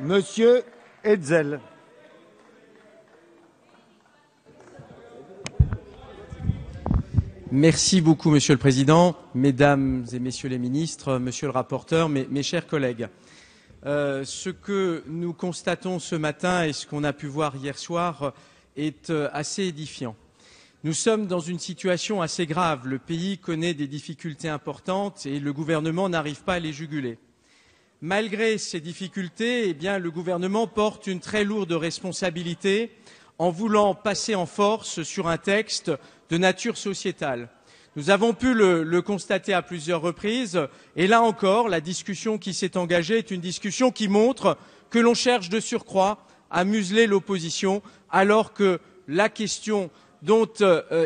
Monsieur Hetzel. Merci beaucoup, Monsieur le Président, Mesdames et Messieurs les ministres, Monsieur le rapporteur, mes chers collègues. Ce que nous constatons ce matin et ce qu'on a pu voir hier soir est assez édifiant. Nous sommes dans une situation assez grave. Le pays connaît des difficultés importantes et le gouvernement n'arrive pas à les juguler. Malgré ces difficultés, le gouvernement porte une très lourde responsabilité en voulant passer en force sur un texte de nature sociétale. Nous avons pu le constater à plusieurs reprises et là encore, la discussion qui s'est engagée est une discussion qui montre que l'on cherche de surcroît à museler l'opposition alors que la question dont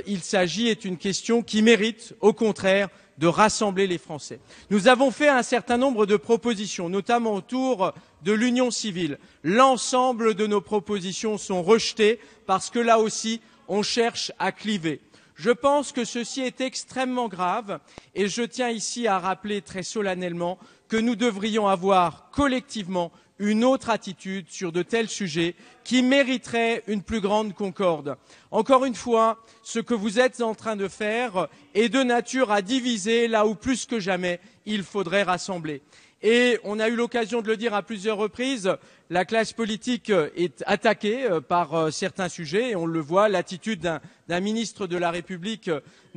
il s'agit est une question qui mérite, au contraire, de rassembler les Français. Nous avons fait un certain nombre de propositions, notamment autour de l'union civile. L'ensemble de nos propositions sont rejetées parce que là aussi, on cherche à cliver. Je pense que ceci est extrêmement grave et je tiens ici à rappeler très solennellement que nous devrions avoir collectivement une autre attitude sur de tels sujets qui mériteraient une plus grande concorde. Encore une fois, ce que vous êtes en train de faire est de nature à diviser là où plus que jamais il faudrait rassembler. Et on a eu l'occasion de le dire à plusieurs reprises, la classe politique est attaquée par certains sujets et on le voit, l'attitude d'un ministre de la République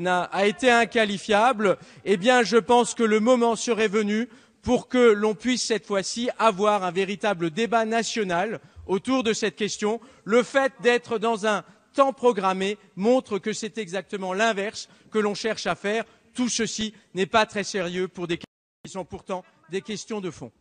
a été inqualifiable. Eh bien, je pense que le moment serait venu pour que l'on puisse cette fois-ci avoir un véritable débat national autour de cette question. Le fait d'être dans un temps programmé montre que c'est exactement l'inverse que l'on cherche à faire. Tout ceci n'est pas très sérieux pour des questions qui sont pourtant des questions de fond.